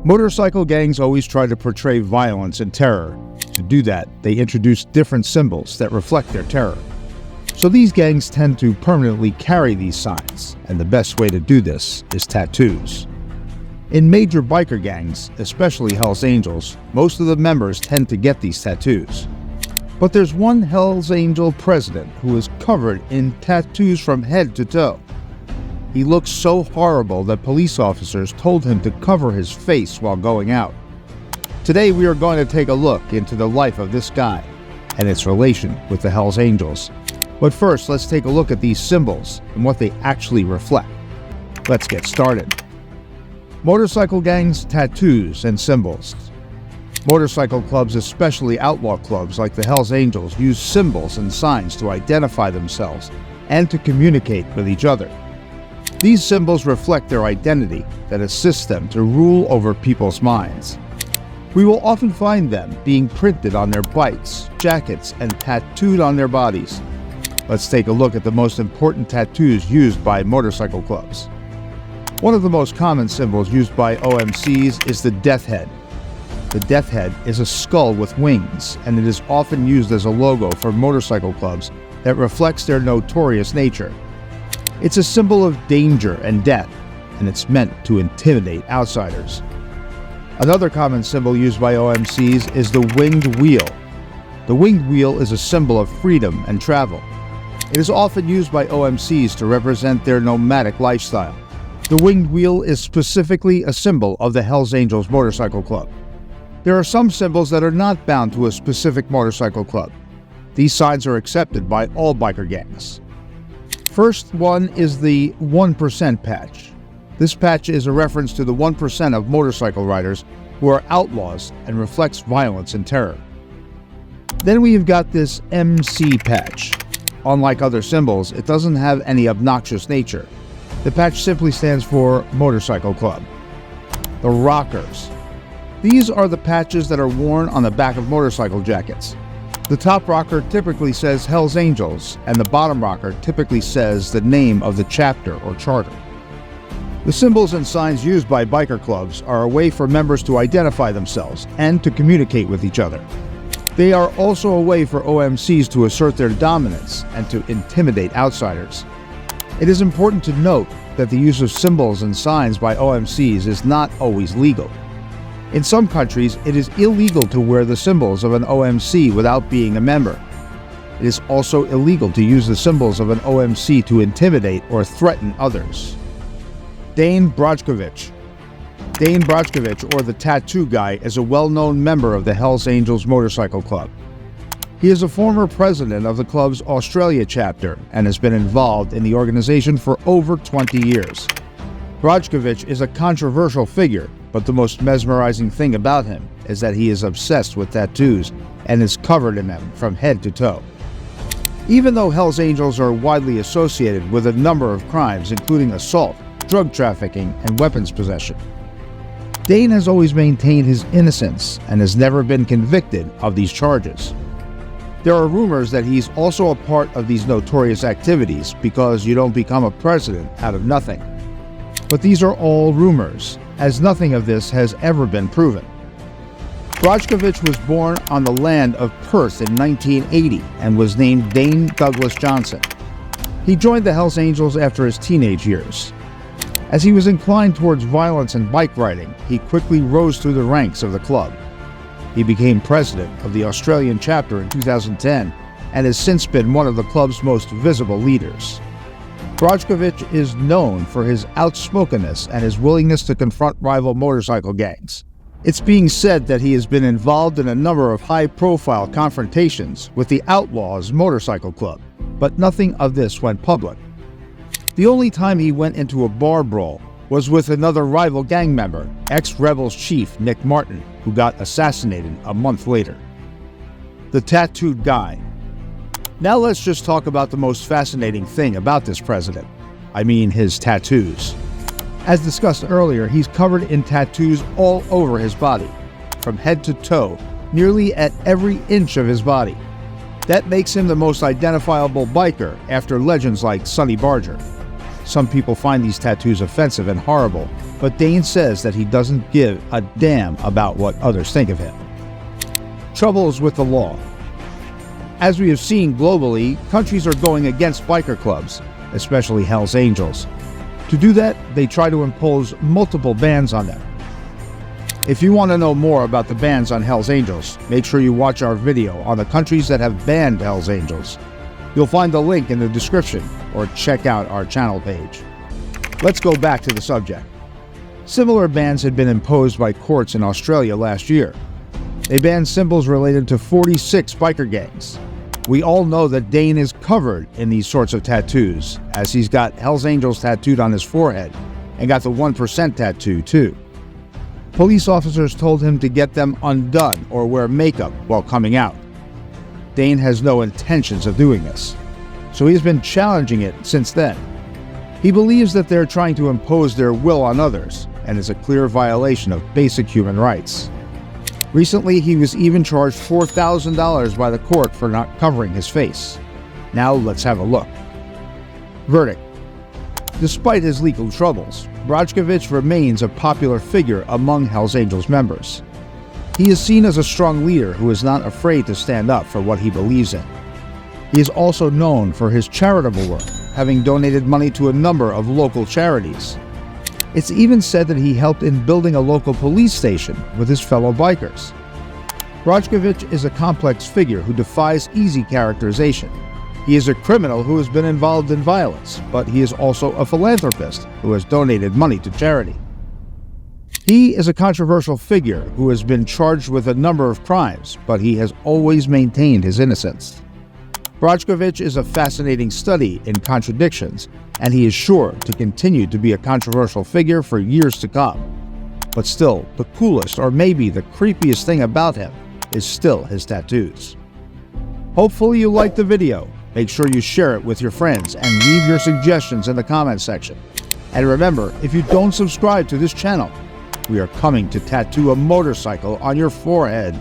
Motorcycle gangs always try to portray violence and terror. To do that, they introduce different symbols that reflect their terror. So these gangs tend to permanently carry these signs, and the best way to do this is tattoos. In major biker gangs, especially Hells Angels, most of the members tend to get these tattoos. But there's one Hells Angel president who is covered in tattoos from head to toe. He looks so horrible that police officers told him to cover his face while going out. Today we are going to take a look into the life of this guy and its relation with the Hells Angels. But first, let's take a look at these symbols and what they actually reflect. Let's get started. Motorcycle gangs, tattoos, and symbols. Motorcycle clubs, especially outlaw clubs like the Hells Angels, use symbols and signs to identify themselves and to communicate with each other. These symbols reflect their identity that assists them to rule over people's minds. We will often find them being printed on their bikes, jackets, and tattooed on their bodies. Let's take a look at the most important tattoos used by motorcycle clubs. One of the most common symbols used by OMCs is the death head. The death head is a skull with wings, and it is often used as a logo for motorcycle clubs that reflects their notorious nature. It's a symbol of danger and death, and it's meant to intimidate outsiders. Another common symbol used by OMCs is the winged wheel. The winged wheel is a symbol of freedom and travel. It is often used by OMCs to represent their nomadic lifestyle. The winged wheel is specifically a symbol of the Hells Angels Motorcycle Club. There are some symbols that are not bound to a specific motorcycle club. These signs are accepted by all biker gangs. First one is the 1% patch. This patch is a reference to the 1% of motorcycle riders who are outlaws and reflects violence and terror. Then we've got this MC patch. Unlike other symbols, it doesn't have any obnoxious nature. The patch simply stands for Motorcycle Club. The rockers. These are the patches that are worn on the back of motorcycle jackets. The top rocker typically says Hells Angels, and the bottom rocker typically says the name of the chapter or charter. The symbols and signs used by biker clubs are a way for members to identify themselves and to communicate with each other. They are also a way for OMCs to assert their dominance and to intimidate outsiders. It is important to note that the use of symbols and signs by OMCs is not always legal. In some countries, it is illegal to wear the symbols of an OMC without being a member. It is also illegal to use the symbols of an OMC to intimidate or threaten others. Dane Brajkovic. Dane Brajkovic, or the Tattoo Guy, is a well-known member of the Hells Angels Motorcycle Club. He is a former president of the club's Australia chapter and has been involved in the organization for over 20 years. Brajkovic is a controversial figure, but the most mesmerizing thing about him is that he is obsessed with tattoos and is covered in them from head to toe. Even though Hells Angels are widely associated with a number of crimes, including assault, drug trafficking, and weapons possession, Dane has always maintained his innocence and has never been convicted of these charges. There are rumors that he's also a part of these notorious activities because you don't become a president out of nothing. But these are all rumors, as nothing of this has ever been proven. Brajkovic was born on the land of Perth in 1980 and was named Dane Douglas Johnson. He joined the Hells Angels after his teenage years. As he was inclined towards violence and bike riding, he quickly rose through the ranks of the club. He became president of the Australian chapter in 2010 and has since been one of the club's most visible leaders. Brajkovic is known for his outspokenness and his willingness to confront rival motorcycle gangs. It's being said that he has been involved in a number of high-profile confrontations with the Outlaws Motorcycle Club, but nothing of this went public. The only time he went into a bar brawl was with another rival gang member, ex-Rebels chief Nick Martin, who got assassinated a month later. The Tattooed Guy. Now let's just talk about the most fascinating thing about this president. I mean his tattoos. As discussed earlier, he's covered in tattoos all over his body, from head to toe, nearly at every inch of his body. That makes him the most identifiable biker after legends like Sonny Barger. Some people find these tattoos offensive and horrible, but Dane says that he doesn't give a damn about what others think of him. Troubles with the law. As we have seen globally, countries are going against biker clubs, especially Hells Angels. To do that, they try to impose multiple bans on them. If you want to know more about the bans on Hells Angels, make sure you watch our video on the countries that have banned Hells Angels. You'll find the link in the description, or check out our channel page. Let's go back to the subject. Similar bans had been imposed by courts in Australia last year. They banned symbols related to 46 biker gangs. We all know that Dane is covered in these sorts of tattoos, as he's got Hells Angels tattooed on his forehead, and got the 1% tattoo too. Police officers told him to get them undone or wear makeup while coming out. Dane has no intentions of doing this, so he's been challenging it since then. He believes that they're trying to impose their will on others, and is a clear violation of basic human rights. Recently, he was even charged $4,000 by the court for not covering his face. Now let's have a look. Verdict. Despite his legal troubles, Brajkovic remains a popular figure among Hells Angels members. He is seen as a strong leader who is not afraid to stand up for what he believes in. He is also known for his charitable work, having donated money to a number of local charities. It's even said that he helped in building a local police station with his fellow bikers. Brajkovic is a complex figure who defies easy characterization. He is a criminal who has been involved in violence, but he is also a philanthropist who has donated money to charity. He is a controversial figure who has been charged with a number of crimes, but he has always maintained his innocence. Brajkovic is a fascinating study in contradictions, and he is sure to continue to be a controversial figure for years to come. But still, the coolest or maybe the creepiest thing about him is still his tattoos. Hopefully you liked the video. Make sure you share it with your friends and leave your suggestions in the comments section. And remember, if you don't subscribe to this channel, we are coming to tattoo a motorcycle on your forehead.